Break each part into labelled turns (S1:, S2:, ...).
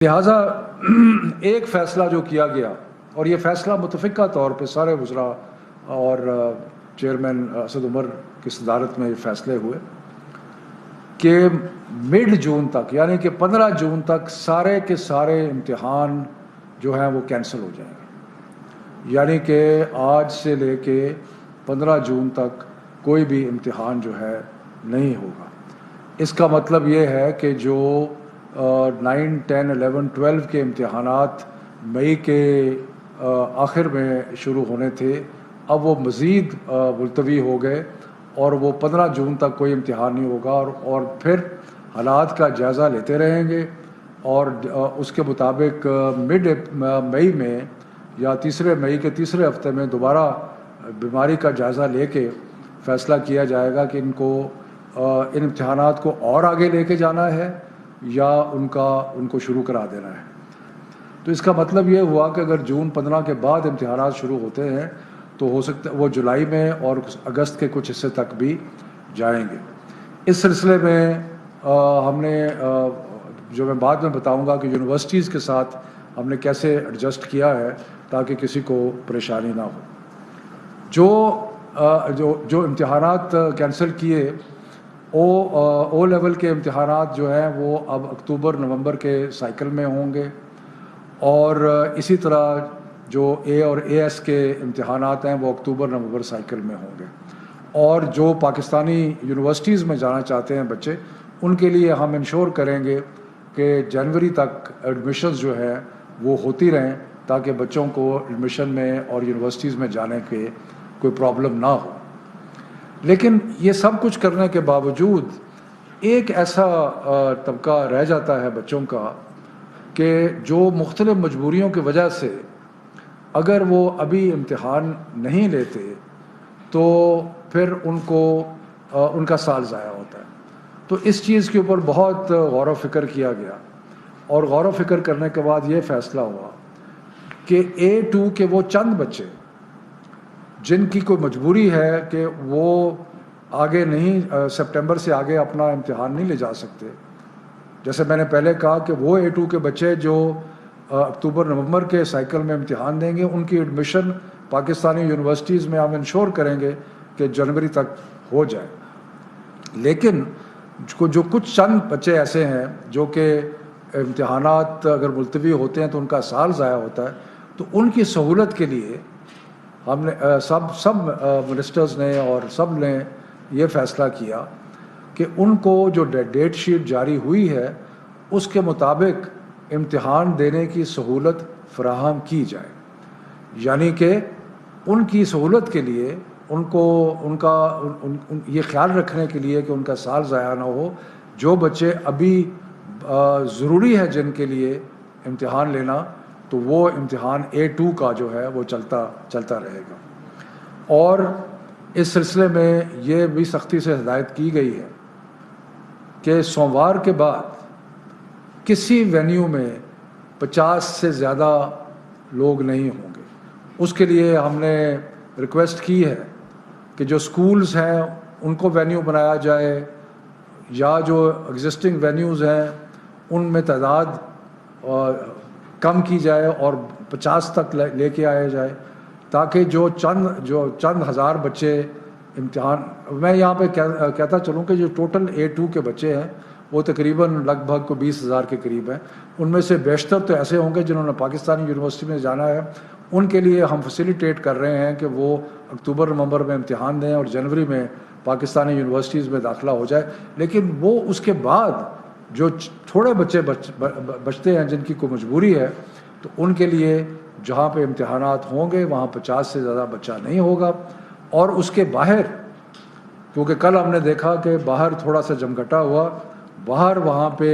S1: لہٰذا ایک فیصلہ جو کیا گیا، اور یہ فیصلہ متفقہ طور پہ سارے وزراء اور چیئرمین اسد عمر کی صدارت میں یہ فیصلے ہوئے کہ مڈ جون تک، یعنی کہ 15 جون تک سارے کے سارے امتحان جو ہیں وہ کینسل ہو جائیں گے. یعنی کہ آج سے لے کے 15 جون تک کوئی بھی امتحان جو ہے نہیں ہوگا. اس کا مطلب یہ ہے کہ جو 9, 10, 11, 12 کے امتحانات مئی کے آخر میں شروع ہونے تھے، اب وہ مزید ملتوی ہو گئے اور وہ 15 جون تک کوئی امتحان نہیں ہوگا. اور پھر حالات کا جائزہ لیتے رہیں گے اور اس کے مطابق مڈ مئی میں یا مئی کے تیسرے ہفتے میں دوبارہ بیماری کا جائزہ لے کے فیصلہ کیا جائے گا کہ ان امتحانات کو اور آگے لے کے جانا ہے یا ان کو شروع کرا دینا ہے. تو اس کا مطلب یہ ہوا کہ اگر جون 15 کے بعد امتحانات شروع ہوتے ہیں تو ہو سکتا ہے وہ جولائی میں اور اگست کے کچھ حصے تک بھی جائیں گے. اس سلسلے میں ہم نے جو میں بعد میں بتاؤں گا کہ یونیورسٹیز کے ساتھ ہم نے کیسے ایڈجسٹ کیا ہے تاکہ کسی کو پریشانی نہ ہو. جو امتحانات کینسل کیے، او لیول کے امتحانات جو ہیں وہ اب اکتوبر نومبر کے سائیکل میں ہوں گے، اور اسی طرح جو اے اور اے ایس کے امتحانات ہیں وہ اکتوبر نومبر سائیکل میں ہوں گے. اور جو پاکستانی یونیورسٹیز میں جانا چاہتے ہیں بچے، ان کے لیے ہم انشور کریں گے کہ جنوری تک ایڈمیشنز جو ہیں وہ ہوتی رہیں تاکہ بچوں کو ایڈمیشن میں اور یونیورسٹیز میں جانے کے کوئی پرابلم نہ ہو. لیکن یہ سب کچھ کرنے کے باوجود ایک ایسا طبقہ رہ جاتا ہے بچوں کا کہ جو مختلف مجبوریوں کی وجہ سے اگر وہ ابھی امتحان نہیں لیتے تو پھر ان کا سال ضائع ہوتا ہے. تو اس چیز کے اوپر بہت غور و فکر کیا گیا، اور غور و فکر کرنے کے بعد یہ فیصلہ ہوا کہ A2 کے وہ چند بچے جن کی کوئی مجبوری ہے کہ وہ آگے نہیں، سپٹمبر سے آگے اپنا امتحان نہیں لے جا سکتے. جیسے میں نے پہلے کہا کہ وہ A2 کے بچے جو اکتوبر نومبر کے سائیکل میں امتحان دیں گے، ان کی ایڈمیشن پاکستانی یونیورسٹیز میں ہم انشور کریں گے کہ جنوری تک ہو جائے. لیکن جو کچھ چند بچے ایسے ہیں جو کہ امتحانات اگر ملتوی ہوتے ہیں تو ان کا سال ضائع ہوتا ہے، تو ان کی سہولت کے لیے ہم نے سب منسٹرز نے اور سب نے یہ فیصلہ کیا کہ ان کو جو ڈیٹ شیٹ جاری ہوئی ہے اس کے مطابق امتحان دینے کی سہولت فراہم کی جائے. یعنی کہ ان کی سہولت کے لیے یہ خیال رکھنے کے لیے کہ ان کا سال ضائع نہ ہو، جو بچے ابھی ضروری ہے جن کے لیے امتحان لینا، تو وہ امتحان A2 کا جو ہے وہ چلتا رہے گا. اور اس سلسلے میں یہ بھی سختی سے ہدایت کی گئی ہے کہ سوموار کے بعد کسی وینیو میں 50 سے زیادہ لوگ نہیں ہوں گے. اس کے لیے ہم نے ریکویسٹ کی ہے کہ جو سکولز ہیں ان کو وینیو بنایا جائے، یا جو ایگزسٹنگ وینیوز ہیں ان میں تعداد کم کی جائے اور 50 تک لے کے آیا جائے، تاکہ جو چند ہزار بچے امتحان، میں یہاں پہ کہتا چلوں کہ جو ٹوٹل A2 کے بچے ہیں وہ تقریباً لگ بھگ کو 20,000 کے قریب ہیں. ان میں سے بیشتر تو ایسے ہوں گے جنہوں نے پاکستانی یونیورسٹی میں جانا ہے. ان کے لیے ہم فیسیلیٹیٹ کر رہے ہیں کہ وہ اکتوبر نومبر میں امتحان دیں اور جنوری میں پاکستانی یونیورسٹیز میں داخلہ ہو جائے. لیکن وہ اس کے بعد جو تھوڑے بچے بچتے ہیں جن کی کوئی مجبوری ہے، تو ان کے لیے جہاں پہ امتحانات ہوں گے وہاں 50 سے زیادہ بچہ نہیں ہوگا. اور اس کے باہر، کیونکہ کل ہم نے دیکھا کہ باہر تھوڑا سا جمگٹا ہوا، باہر وہاں پہ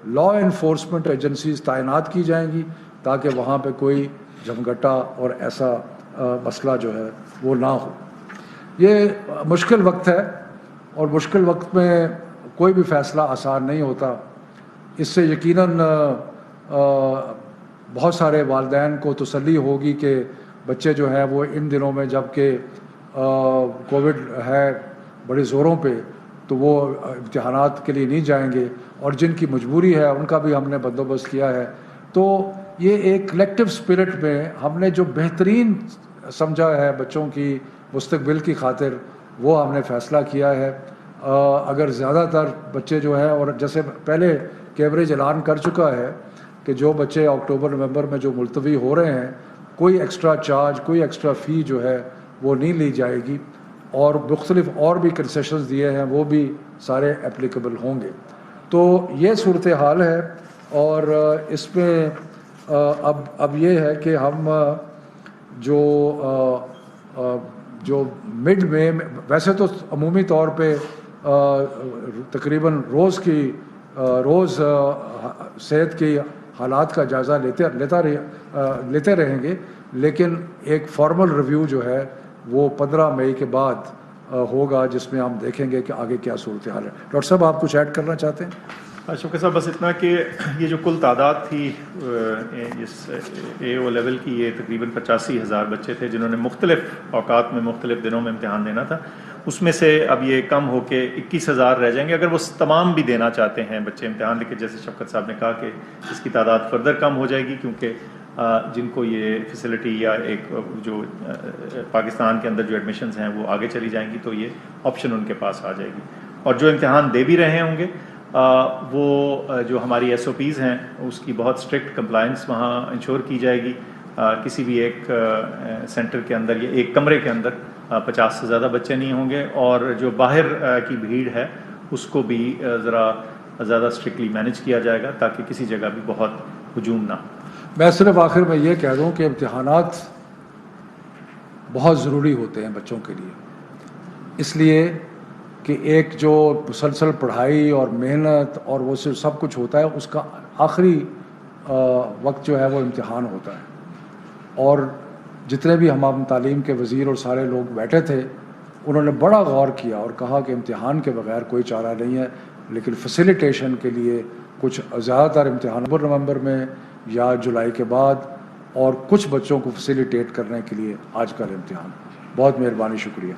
S1: لا انفورسمنٹ ایجنسیز تعینات کی جائیں گی تاکہ وہاں پہ کوئی جمگٹا اور ایسا مسئلہ جو ہے وہ نہ ہو. یہ مشکل وقت ہے، اور مشکل وقت میں کوئی بھی فیصلہ آسان نہیں ہوتا. اس سے یقیناً بہت سارے والدین کو تسلی ہوگی کہ بچے جو ہیں وہ ان دنوں میں، جب کہ کووڈ ہے بڑے زوروں پہ، تو وہ امتحانات کے لیے نہیں جائیں گے. اور جن کی مجبوری ہے ان کا بھی ہم نے بندوبست کیا ہے تو یہ ایک کلیکٹیو اسپرٹ میں ہم نے جو بہترین سمجھا ہے بچوں کی مستقبل کی خاطر وہ ہم نے فیصلہ کیا ہے. اگر زیادہ تر بچے جو ہیں، اور جیسے پہلے کیمبرج اعلان کر چکا ہے کہ جو بچے اکتوبر نومبر میں جو ملتوی ہو رہے ہیں، کوئی ایکسٹرا چارج، کوئی ایکسٹرا فی جو ہے وہ نہیں لی جائے گی، اور مختلف اور بھی کنسیشنز دیے ہیں وہ بھی سارے اپلیکیبل ہوں گے. تو یہ صورتحال ہے. اور اس میں اب یہ ہے کہ ہم جو مڈ میں، ویسے تو عمومی طور پہ تقریباً روز صحت کی حالات کا جائزہ لیتے رہیں گے، لیکن ایک فارمل ریویو جو ہے وہ 15 مئی کے بعد ہوگا، جس میں ہم دیکھیں گے کہ آگے کیا صورتحال ہے. ڈاکٹر صاحب آپ کچھ ایڈ کرنا چاہتے ہیں؟
S2: شوکت صاحب بس اتنا کہ یہ جو کل تعداد تھی اس اے او لیول کی، یہ تقریباً 85,000 بچے تھے جنہوں نے مختلف اوقات میں مختلف دنوں میں امتحان دینا تھا. اس میں سے اب یہ کم ہو کے 21,000 رہ جائیں گے. اگر وہ تمام بھی دینا چاہتے ہیں بچے امتحان، لیکن جیسے شوکت صاحب نے کہا کہ اس کی تعداد فردر کم ہو جائے گی، کیونکہ جن کو یہ فیسلٹی یا ایک جو پاکستان کے اندر جو ایڈمیشنز ہیں وہ آگے چلی جائیں گی، تو یہ آپشن ان کے پاس آ جائے گی. اور جو امتحان دے بھی رہے ہوں گے، وہ جو ہماری ایس او پیز ہیں اس کی بہت اسٹرکٹ کمپلائنس وہاں انشور کی جائے گی. کسی بھی ایک سینٹر کے اندر یا ایک کمرے کے اندر 50 سے زیادہ بچے نہیں ہوں گے، اور جو باہر کی بھیڑ ہے اس کو بھی ذرا زیادہ اسٹرکٹلی مینیج کیا جائے گا تاکہ کسی جگہ بھی بہت ہجوم نہ ہو.
S1: میں صرف آخر میں یہ کہہ دوں کہ امتحانات بہت ضروری ہوتے ہیں بچوں کے لیے، اس لیے کہ ایک جو مسلسل پڑھائی اور محنت اور وہ سب کچھ ہوتا ہے، اس کا آخری وقت جو ہے وہ امتحان ہوتا ہے. اور جتنے بھی ہم تعلیم کے وزیر اور سارے لوگ بیٹھے تھے، انہوں نے بڑا غور کیا اور کہا کہ امتحان کے بغیر کوئی چارہ نہیں ہے، لیکن فیسیلیٹیشن کے لیے کچھ زیادہ تر امتحان نومبر میں یا جولائی کے بعد، اور کچھ بچوں کو فیسیلیٹیٹ کرنے کے لیے آج کل امتحان. بہت مہربانی، شکریہ.